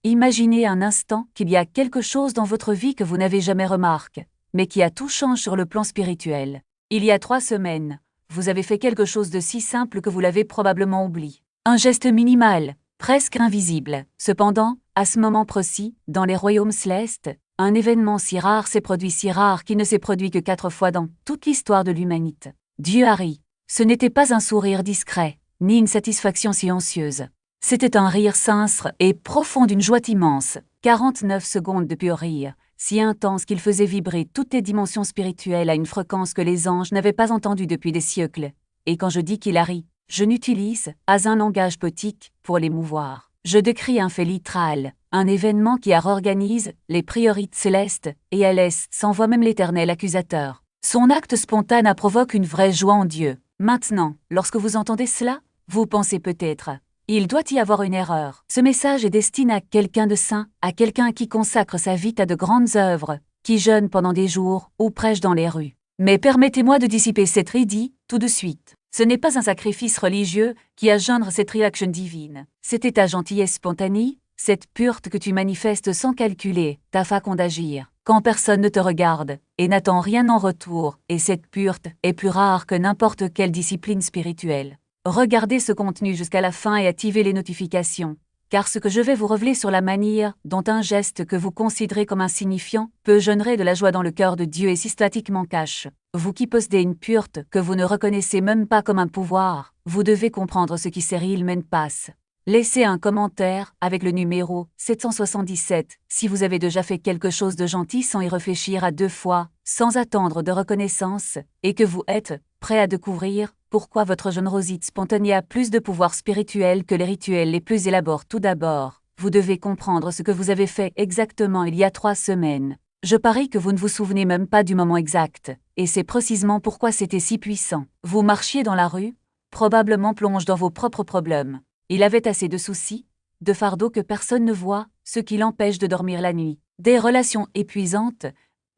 Imaginez un instant qu'il y a quelque chose dans votre vie que vous n'avez jamais remarqué, mais qui a tout changé sur le plan spirituel. Il y a 3 semaines, vous avez fait quelque chose de si simple que vous l'avez probablement oublié. Un geste minimal, presque invisible. Cependant, à ce moment précis, dans les royaumes célestes, un événement si rare s'est produit, si rare qu'il ne s'est produit que 4 fois dans toute l'histoire de l'humanité. Dieu a ri. Ce n'était pas un sourire discret, ni une satisfaction silencieuse. C'était un rire sincère et profond d'une joie immense. 49 secondes de pur rire, si intense qu'il faisait vibrer toutes les dimensions spirituelles à une fréquence que les anges n'avaient pas entendue depuis des siècles. Et quand je dis qu'il a ri, je n'utilise pas un langage poétique pour l'émouvoir. Je décris un fait littéral, un événement qui réorganise les priorités célestes et elle laisse sans voix même l'éternel accusateur. Son acte spontané provoque une vraie joie en Dieu. Maintenant, lorsque vous entendez cela, vous pensez peut-être « il doit y avoir une erreur ». Ce message est destiné à quelqu'un de saint, à quelqu'un qui consacre sa vie à de grandes œuvres, qui jeûne pendant des jours ou prêche dans les rues. Mais permettez-moi de dissiper cette idée tout de suite. Ce n'est pas un sacrifice religieux qui engendre cette réaction divine. C'était ta gentillesse spontanée, cette pureté que tu manifestes sans calculer ta façon d'agir, quand personne ne te regarde et n'attend rien en retour, et cette pureté est plus rare que n'importe quelle discipline spirituelle. Regardez ce contenu jusqu'à la fin et activez les notifications, car ce que je vais vous révéler sur la manière dont un geste que vous considérez comme insignifiant peut générer de la joie dans le cœur de Dieu et systématiquement cache. Vous qui possédez une pureté que vous ne reconnaissez même pas comme un pouvoir, vous devez comprendre ce qui s'est réellement passe. Laissez un commentaire avec le numéro 777 si vous avez déjà fait quelque chose de gentil sans y réfléchir à 2 fois, sans attendre de reconnaissance, et que vous êtes prêt à découvrir pourquoi votre générosité spontanée a plus de pouvoir spirituel que les rituels les plus élaborés. Tout d'abord, vous devez comprendre ce que vous avez fait exactement il y a 3 semaines. Je parie que vous ne vous souvenez même pas du moment exact, et c'est précisément pourquoi c'était si puissant. Vous marchiez dans la rue, probablement plongé dans vos propres problèmes. Il avait assez de soucis, de fardeaux que personne ne voit, ce qui l'empêche de dormir la nuit. Des relations épuisantes,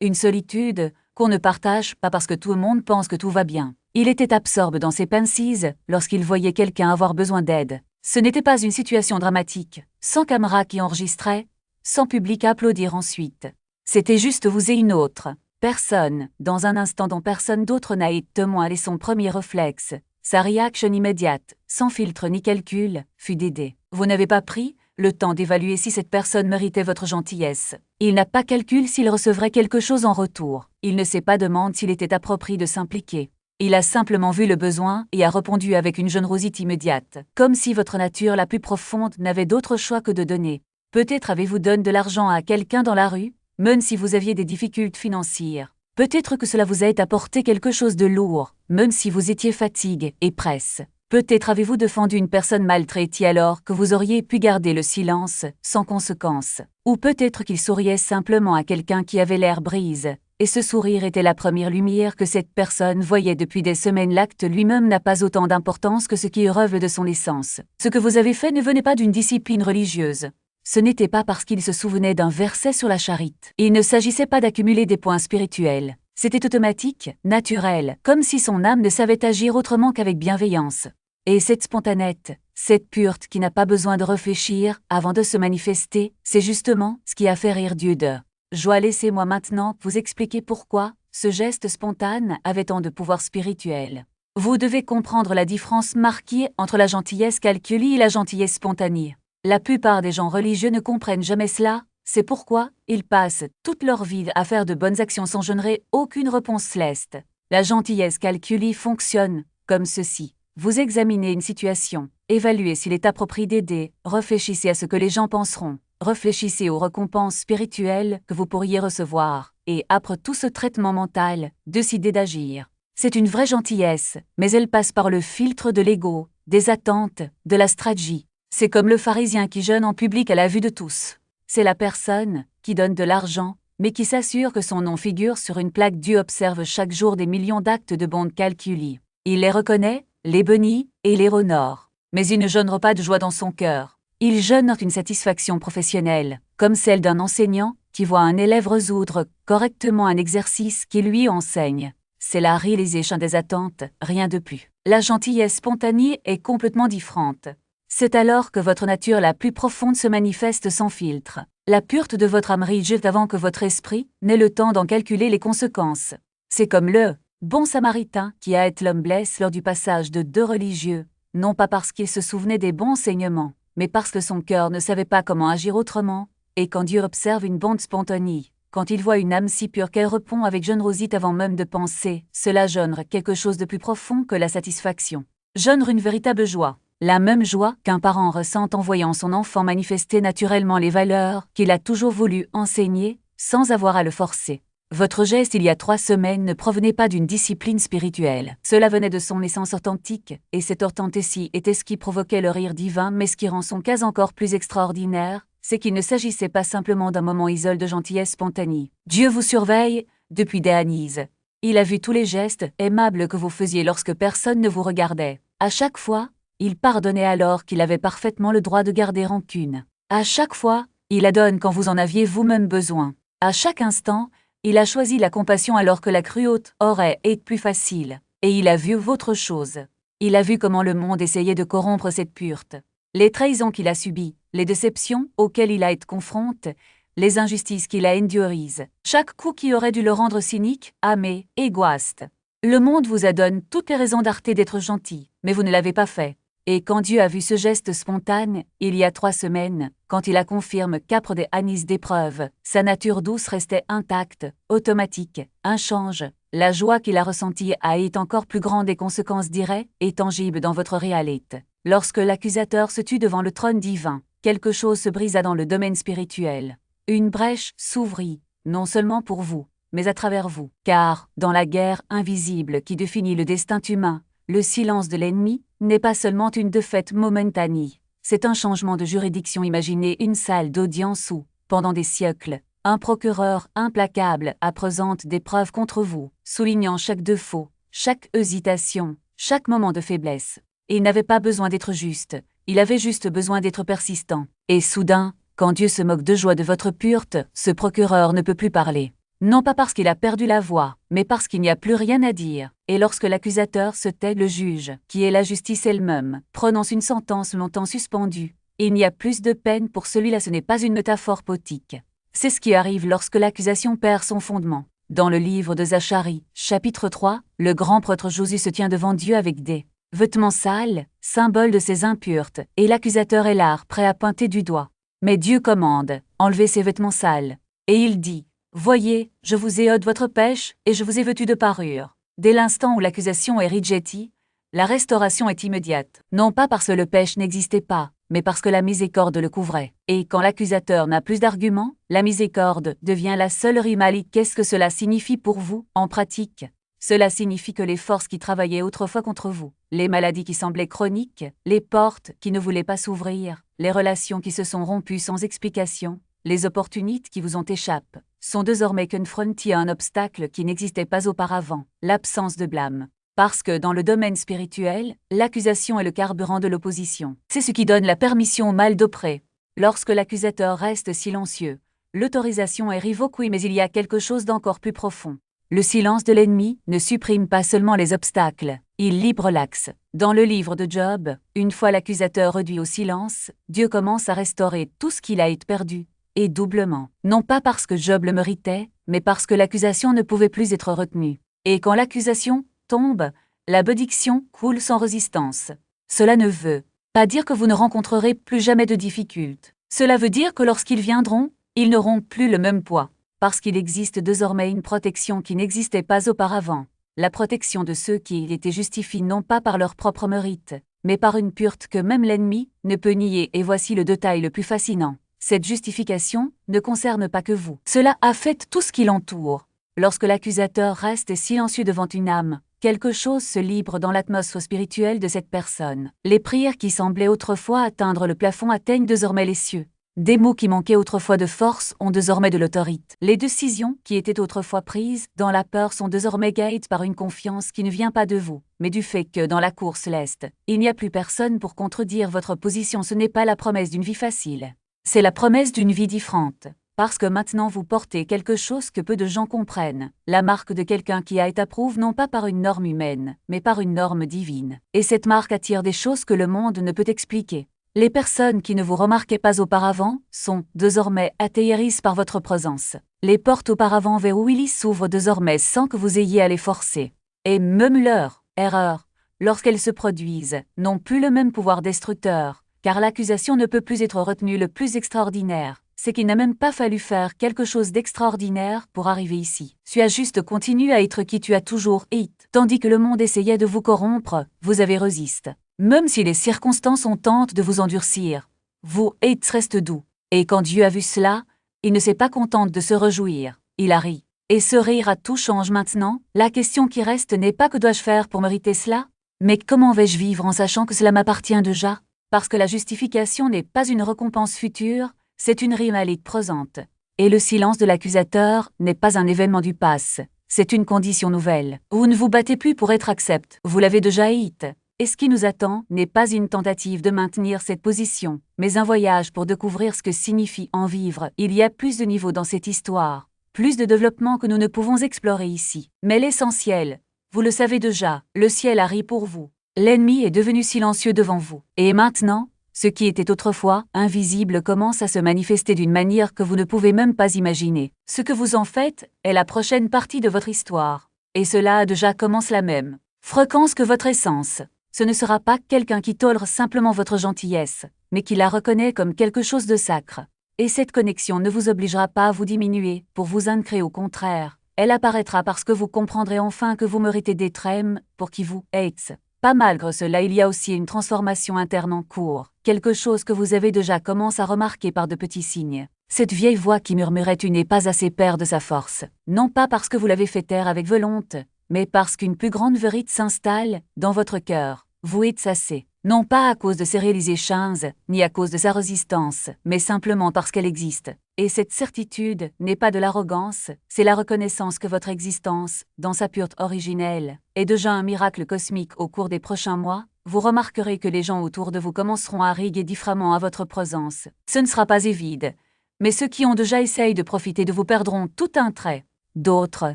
une solitude qu'on ne partage pas parce que tout le monde pense que tout va bien. Il était absorbé dans ses pensées lorsqu'il voyait quelqu'un avoir besoin d'aide. Ce n'était pas une situation dramatique, sans caméra qui enregistrait, sans public à applaudir ensuite. C'était juste vous et une autre personne, dans un instant dont personne d'autre n'a été témoin et son premier réflexe. Sa réaction immédiate, sans filtre ni calcul, fut d'aider. Vous n'avez pas pris le temps d'évaluer si cette personne méritait votre gentillesse. Il n'a pas calculé s'il recevrait quelque chose en retour. Il ne s'est pas demandé s'il était approprié de s'impliquer. Il a simplement vu le besoin et a répondu avec une générosité immédiate, comme si votre nature la plus profonde n'avait d'autre choix que de donner. Peut-être avez-vous donné de l'argent à quelqu'un dans la rue, même si vous aviez des difficultés financières. Peut-être que cela vous a apporté quelque chose de lourd, même si vous étiez fatigué et presse. Peut-être avez-vous défendu une personne maltraitée alors que vous auriez pu garder le silence, sans conséquence. Ou peut-être qu'il souriait simplement à quelqu'un qui avait l'air brise, et ce sourire était la première lumière que cette personne voyait depuis des semaines. L'acte lui-même n'a pas autant d'importance que ce qui relève de son essence. Ce que vous avez fait ne venait pas d'une discipline religieuse. Ce n'était pas parce qu'il se souvenait d'un verset sur la charité. Il ne s'agissait pas d'accumuler des points spirituels. C'était automatique, naturel, comme si son âme ne savait agir autrement qu'avec bienveillance. Et cette spontanéité, cette pureté qui n'a pas besoin de réfléchir avant de se manifester, c'est justement ce qui a fait rire Dieu de joie. Laissez-moi maintenant vous expliquer pourquoi ce geste spontané avait tant de pouvoir spirituel. Vous devez comprendre la différence marquée entre la gentillesse calculée et la gentillesse spontanée. La plupart des gens religieux ne comprennent jamais cela, c'est pourquoi ils passent toute leur vie à faire de bonnes actions sans générer aucune réponse céleste. La gentillesse calculée fonctionne comme ceci. Vous examinez une situation, évaluez s'il est approprié d'aider, réfléchissez à ce que les gens penseront, réfléchissez aux récompenses spirituelles que vous pourriez recevoir, et après tout ce traitement mental, décidez d'agir. C'est une vraie gentillesse, mais elle passe par le filtre de l'ego, des attentes, de la stratégie. C'est comme le pharisien qui jeûne en public à la vue de tous. C'est la personne qui donne de l'argent, mais qui s'assure que son nom figure sur une plaque. Dieu observe chaque jour des millions d'actes de bonté calculés. Il les reconnaît, les bénit et les honore. Mais il ne jeûnera pas de joie dans son cœur. Il jeûne une satisfaction professionnelle, comme celle d'un enseignant qui voit un élève résoudre correctement un exercice qu'il lui enseigne. C'est la réalisation des attentes, rien de plus. La gentillesse spontanée est complètement différente. C'est alors que votre nature la plus profonde se manifeste sans filtre. La pureté de votre âme rige avant que votre esprit n'ait le temps d'en calculer les conséquences. C'est comme le bon samaritain qui a été l'homme blesse lors du passage de deux religieux, non pas parce qu'il se souvenait des bons enseignements, mais parce que son cœur ne savait pas comment agir autrement, et quand Dieu observe une bonne spontanée, quand il voit une âme si pure qu'elle répond avec générosité avant même de penser, cela gêne quelque chose de plus profond que la satisfaction. Gêne une véritable joie. La même joie qu'un parent ressent en voyant son enfant manifester naturellement les valeurs qu'il a toujours voulu enseigner, sans avoir à le forcer. Votre geste il y a 3 semaines ne provenait pas d'une discipline spirituelle. Cela venait de son essence authentique, et cette authenticité était ce qui provoquait le rire divin, mais ce qui rend son cas encore plus extraordinaire, c'est qu'il ne s'agissait pas simplement d'un moment isolé de gentillesse spontanée. Dieu vous surveille depuis des années. Il a vu tous les gestes aimables que vous faisiez lorsque personne ne vous regardait. À chaque fois, il pardonnait alors qu'il avait parfaitement le droit de garder rancune. À chaque fois, il adonne quand vous en aviez vous-même besoin. À chaque instant, il a choisi la compassion alors que la cruauté aurait été plus facile. Et il a vu votre chose. Il a vu comment le monde essayait de corrompre cette pureté. Les trahisons qu'il a subies, les déceptions auxquelles il a été confronté, les injustices qu'il a endurées, chaque coup qui aurait dû le rendre cynique, amé, égoïste. Le monde vous a donné toutes les raisons d'arrêter d'être gentil, mais vous ne l'avez pas fait. Et quand Dieu a vu ce geste spontané, il y a 3 semaines, quand il a confirmé qu'après des années d'épreuves, sa nature douce restait intacte, automatique, inchange, la joie qu'il a ressentie a été encore plus grande des conséquences directes et tangibles dans votre réalité. Lorsque l'accusateur se tut devant le trône divin, quelque chose se brisa dans le domaine spirituel. Une brèche s'ouvrit, non seulement pour vous, mais à travers vous. Car, dans la guerre invisible qui définit le destin humain, le silence de l'ennemi n'est pas seulement une défaite momentanée, c'est un changement de juridiction. Imaginez une salle d'audience où, pendant des siècles, un procureur implacable a présenté des preuves contre vous, soulignant chaque défaut, chaque hésitation, chaque moment de faiblesse. Et il n'avait pas besoin d'être juste, il avait juste besoin d'être persistant. Et soudain, quand Dieu se moque de joie de votre pureté, ce procureur ne peut plus parler. Non pas parce qu'il a perdu la voix, mais parce qu'il n'y a plus rien à dire. Et lorsque l'accusateur se tait, le juge, qui est la justice elle-même, prononce une sentence longtemps suspendue. Il n'y a plus de peine pour celui-là, ce n'est pas une métaphore poétique. C'est ce qui arrive lorsque l'accusation perd son fondement. Dans le livre de Zacharie, chapitre 3, le grand prêtre Josué se tient devant Dieu avec des vêtements sales, symbole de ses impuretés, et l'accusateur est là, prêt à pointer du doigt. Mais Dieu commande, enlevez ces vêtements sales. Et il dit, voyez, je vous ai ôté votre pêche, et je vous ai vêtu de parure. Dès l'instant où l'accusation est rejetée, la restauration est immédiate. Non pas parce que le péché n'existait pas, mais parce que la miséricorde le couvrait. Et quand l'accusateur n'a plus d'arguments, la miséricorde devient la seule rime. Qu'est-ce que cela signifie pour vous, en pratique? Cela signifie que les forces qui travaillaient autrefois contre vous, les maladies qui semblaient chroniques, les portes qui ne voulaient pas s'ouvrir, les relations qui se sont rompues sans explication, les opportunités qui vous ont échappé, sont désormais confrontées à un obstacle qui n'existait pas auparavant, l'absence de blâme. Parce que dans le domaine spirituel, l'accusation est le carburant de l'opposition. C'est ce qui donne la permission au mal d'opérer. Lorsque l'accusateur reste silencieux, l'autorisation est révoquée, mais il y a quelque chose d'encore plus profond. Le silence de l'ennemi ne supprime pas seulement les obstacles, il libre l'axe. Dans le livre de Job, une fois l'accusateur réduit au silence, Dieu commence à restaurer tout ce qu'il a été perdu, et doublement. Non pas parce que Job le méritait, mais parce que l'accusation ne pouvait plus être retenue. Et quand l'accusation tombe, la bénédiction coule sans résistance. Cela ne veut pas dire que vous ne rencontrerez plus jamais de difficultés. Cela veut dire que lorsqu'ils viendront, ils n'auront plus le même poids. Parce qu'il existe désormais une protection qui n'existait pas auparavant. La protection de ceux qui étaient justifiés non pas par leur propre mérite, mais par une pureté que même l'ennemi ne peut nier. Et voici le détail le plus fascinant. Cette justification ne concerne pas que vous. Cela affecte tout ce qui l'entoure. Lorsque l'accusateur reste silencieux devant une âme, quelque chose se libre dans l'atmosphère spirituelle de cette personne. Les prières qui semblaient autrefois atteindre le plafond atteignent désormais les cieux. Des mots qui manquaient autrefois de force ont désormais de l'autorité. Les décisions qui étaient autrefois prises dans la peur sont désormais guidées par une confiance qui ne vient pas de vous, mais du fait que dans la cour céleste, il n'y a plus personne pour contredire votre position. Ce n'est pas la promesse d'une vie facile. C'est la promesse d'une vie différente. Parce que maintenant vous portez quelque chose que peu de gens comprennent, la marque de quelqu'un qui a été approuvé non pas par une norme humaine, mais par une norme divine. Et cette marque attire des choses que le monde ne peut expliquer. Les personnes qui ne vous remarquaient pas auparavant sont désormais atterries par votre présence. Les portes auparavant verrouillées s'ouvrent désormais sans que vous ayez à les forcer. Et même leurs erreurs, lorsqu'elles se produisent, n'ont plus le même pouvoir destructeur, car l'accusation ne peut plus être retenue. Le plus extraordinaire, c'est qu'il n'a même pas fallu faire quelque chose d'extraordinaire pour arriver ici. Tu as juste continué à être qui tu as toujours été. Tandis que le monde essayait de vous corrompre, vous avez résisté. Même si les circonstances ont tenté de vous endurcir, vous reste doux. Et quand Dieu a vu cela, il ne s'est pas content de se réjouir, il a ri. Et ce rire à tout change maintenant. La question qui reste n'est pas que dois-je faire pour mériter cela, mais comment vais-je vivre en sachant que cela m'appartient déjà? Parce que la justification n'est pas une récompense future, c'est une réalité présente. Et le silence de l'accusateur n'est pas un événement du passé, c'est une condition nouvelle. Vous ne vous battez plus pour être accepté, vous l'avez déjà été. Et ce qui nous attend n'est pas une tentative de maintenir cette position, mais un voyage pour découvrir ce que signifie en vivre. Il y a plus de niveaux dans cette histoire, plus de développement que nous ne pouvons explorer ici. Mais l'essentiel, vous le savez déjà, le ciel a ri pour vous. L'ennemi est devenu silencieux devant vous. Et maintenant, ce qui était autrefois invisible commence à se manifester d'une manière que vous ne pouvez même pas imaginer. Ce que vous en faites est la prochaine partie de votre histoire. Et cela a déjà commencé la même fréquence que votre essence. Ce ne sera pas quelqu'un qui tolère simplement votre gentillesse, mais qui la reconnaît comme quelque chose de sacre. Et cette connexion ne vous obligera pas à vous diminuer pour vous ancrer, au contraire. Elle apparaîtra parce que vous comprendrez enfin que vous méritez d'être aimé pour qui vous êtes. Pas malgré cela, il y a aussi une transformation interne en cours, quelque chose que vous avez déjà commencé à remarquer par de petits signes. Cette vieille voix qui murmurait tu n'es pas assez perd de sa force, non pas parce que vous l'avez fait taire avec volonté, mais parce qu'une plus grande vérité s'installe dans votre cœur. Vous êtes assez, non pas à cause de ses réalisations, ni à cause de sa résistance, mais simplement parce qu'elle existe. Et cette certitude n'est pas de l'arrogance, c'est la reconnaissance que votre existence, dans sa pureté originelle, est déjà un miracle cosmique. Au cours des prochains mois, vous remarquerez que les gens autour de vous commenceront à riguer différemment à votre présence. Ce ne sera pas évide, mais ceux qui ont déjà essayé de profiter de vous perdront tout un trait. D'autres,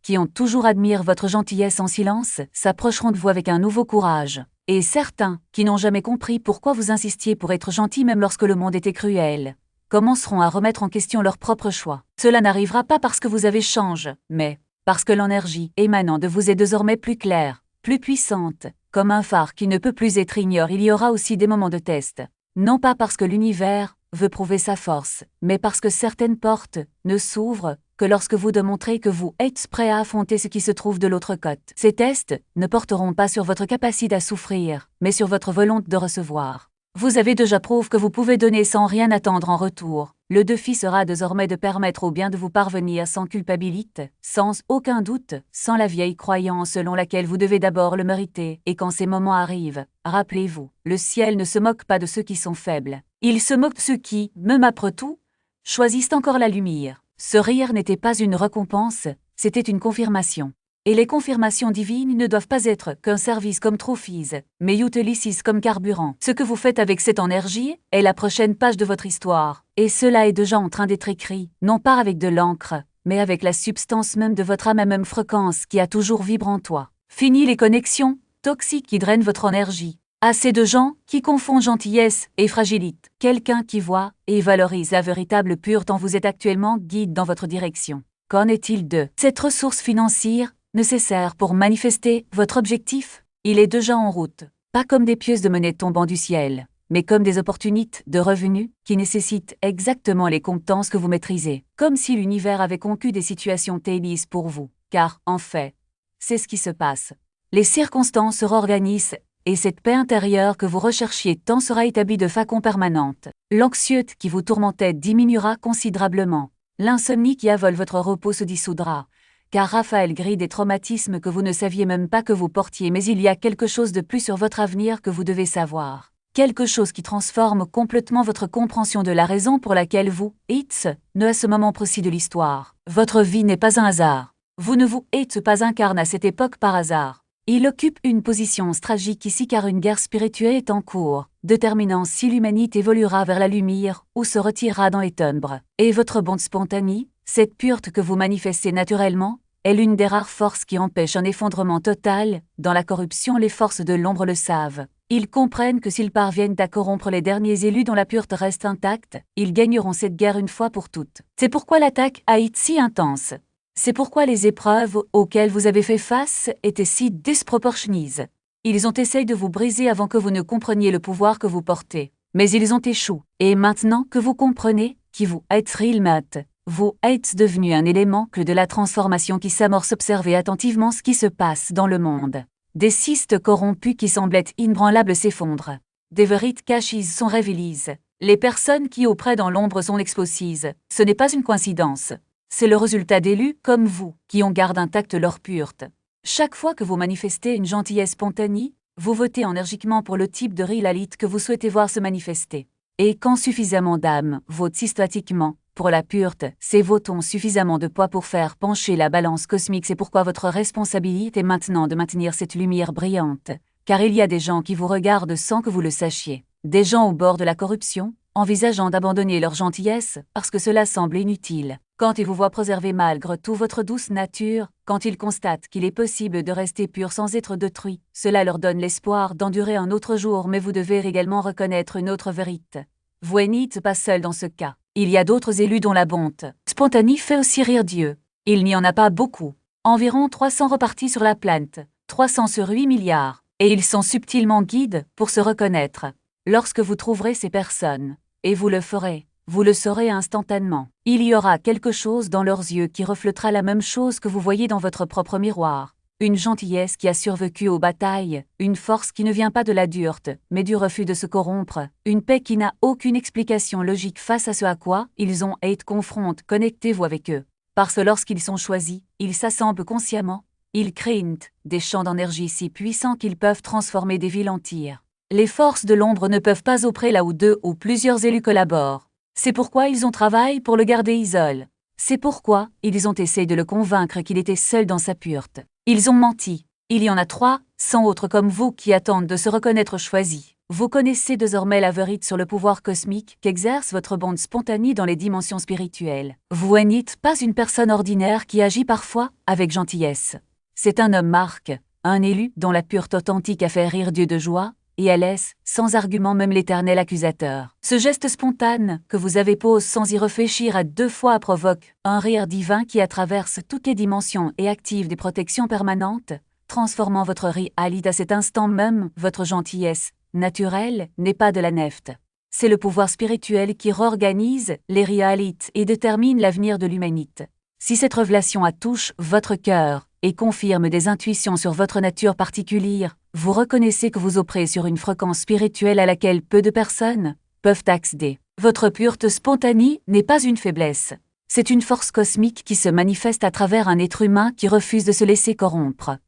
qui ont toujours admiré votre gentillesse en silence, s'approcheront de vous avec un nouveau courage. Et certains, qui n'ont jamais compris pourquoi vous insistiez pour être gentil même lorsque le monde était cruel, commenceront à remettre en question leur propre choix. Cela n'arrivera pas parce que vous avez changé, mais parce que l'énergie émanant de vous est désormais plus claire, plus puissante, comme un phare qui ne peut plus être ignoré. Il y aura aussi des moments de test. Non pas parce que l'univers veut prouver sa force, mais parce que certaines portes ne s'ouvrent que lorsque vous démontrez que vous êtes prêt à affronter ce qui se trouve de l'autre côté. Ces tests ne porteront pas sur votre capacité à souffrir, mais sur votre volonté de recevoir. Vous avez déjà prouvé que vous pouvez donner sans rien attendre en retour. Le défi sera désormais de permettre au bien de vous parvenir sans culpabilité, sans aucun doute, sans la vieille croyance selon laquelle vous devez d'abord le mériter. Et quand ces moments arrivent, rappelez-vous, le ciel ne se moque pas de ceux qui sont faibles. Il se moque de ceux qui, même après tout, choisissent encore la lumière. Ce rire n'était pas une récompense, c'était une confirmation. Et les confirmations divines ne doivent pas être qu'un service comme trophies, mais utilisées comme carburant. Ce que vous faites avec cette énergie est la prochaine page de votre histoire. Et cela est déjà en train d'être écrit, non pas avec de l'encre, mais avec la substance même de votre âme à même fréquence qui a toujours vibré en toi. Fini les connexions toxiques qui drainent votre énergie. Assez de gens qui confondent gentillesse et fragilité. Quelqu'un qui voit et valorise la véritable pureté en vous est actuellement guide dans votre direction. Qu'en est-il de cette ressource financière nécessaire pour manifester votre objectif? Il est déjà en route, pas comme des pièces de monnaie tombant du ciel, mais comme des opportunités de revenus qui nécessitent exactement les compétences que vous maîtrisez, comme si l'univers avait conçu des situations télises pour vous, car, en fait, c'est ce qui se passe. Les circonstances se réorganisent et cette paix intérieure que vous recherchiez tant sera établie de façon permanente. L'anxiété qui vous tourmentait diminuera considérablement. L'insomnie qui avale votre repos se dissoudra, car Raphaël grille des traumatismes que vous ne saviez même pas que vous portiez, mais il y a quelque chose de plus sur votre avenir que vous devez savoir. Quelque chose qui transforme complètement votre compréhension de la raison pour laquelle vous êtes ne à ce moment précis de l'histoire. Votre vie n'est pas un hasard. Vous ne vous êtes pas incarné à cette époque par hasard. Il occupe une position stratégique ici car une guerre spirituelle est en cours, déterminant si l'humanité évoluera vers la lumière ou se retirera dans les ténèbres. Et votre bonté spontanée, cette pureté que vous manifestez naturellement, est l'une des rares forces qui empêchent un effondrement total. Dans la corruption, les forces de l'ombre le savent. Ils comprennent que s'ils parviennent à corrompre les derniers élus dont la pureté reste intacte, ils gagneront cette guerre une fois pour toutes. C'est pourquoi l'attaque a été si intense. C'est pourquoi les épreuves auxquelles vous avez fait face étaient si disproportionnées. Ils ont essayé de vous briser avant que vous ne compreniez le pouvoir que vous portez. Mais ils ont échoué. Et maintenant que vous comprenez qui vous êtes réellement, vous êtes devenu un élément clé de la transformation qui s'amorce. Observez attentivement ce qui se passe dans le monde. Des cystes corrompus qui semblaient inébranlables s'effondrent. Des vérités cachées sont révélées. Les personnes qui auprès dans l'ombre sont exposées. Ce n'est pas une coïncidence. C'est le résultat d'élus comme vous qui ont gardé intacte leur pureté. Chaque fois que vous manifestez une gentillesse spontanée, vous votez énergiquement pour le type de réalité que vous souhaitez voir se manifester. Et quand suffisamment d'âmes votent systématiquement pour la pureté, ces votes ont suffisamment de poids pour faire pencher la balance cosmique. C'est pourquoi votre responsabilité est maintenant de maintenir cette lumière brillante, car il y a des gens qui vous regardent sans que vous le sachiez. Des gens au bord de la corruption, envisageant d'abandonner leur gentillesse parce que cela semble inutile. Quand ils vous voient préserver malgré tout votre douce nature, quand ils constatent qu'il est possible de rester pur sans être détruit, cela leur donne l'espoir d'endurer un autre jour. Mais vous devez également reconnaître une autre vérité. Vous n'êtes pas seul dans ce cas. Il y a d'autres élus dont la bonté spontanée fait aussi rire Dieu. Il n'y en a pas beaucoup. Environ 300 repartis sur la planète, 300 sur 8 milliards. Et ils sont subtilement guides pour se reconnaître. Lorsque vous trouverez ces personnes, et vous le ferez, vous le saurez instantanément. Il y aura quelque chose dans leurs yeux qui reflètera la même chose que vous voyez dans votre propre miroir. Une gentillesse qui a survécu aux batailles, une force qui ne vient pas de la dureté, mais du refus de se corrompre, une paix qui n'a aucune explication logique face à ce à quoi ils ont à être confrontés. Connectez-vous avec eux. Parce que lorsqu'ils sont choisis, ils s'assemblent consciemment, ils créent des champs d'énergie si puissants qu'ils peuvent transformer des villes entières. Les forces de l'ombre ne peuvent pas opérer là où deux ou plusieurs élus collaborent. C'est pourquoi ils ont travaillé pour le garder isolé. C'est pourquoi ils ont essayé de le convaincre qu'il était seul dans sa pureté. Ils ont menti. Il y en a 300 autres comme vous qui attendent de se reconnaître choisis. Vous connaissez désormais la vérité sur le pouvoir cosmique qu'exerce votre bonté spontanée dans les dimensions spirituelles. Vous n'êtes pas une personne ordinaire qui agit parfois avec gentillesse. C'est un homme marque, un élu dont la pureté authentique a fait rire Dieu de joie, et elle laisse, sans argument même l'éternel accusateur. Ce geste spontané que vous avez posé sans y réfléchir à deux fois provoque un rire divin qui traverse toutes les dimensions et active des protections permanentes, transformant votre réalité à cet instant même. Votre gentillesse naturelle n'est pas de la nefte. C'est le pouvoir spirituel qui réorganise les réalités et détermine l'avenir de l'humanité. Si cette révélation touche votre cœur et confirme des intuitions sur votre nature particulière, vous reconnaissez que vous opérez sur une fréquence spirituelle à laquelle peu de personnes peuvent accéder. Votre pureté spontanée n'est pas une faiblesse. C'est une force cosmique qui se manifeste à travers un être humain qui refuse de se laisser corrompre.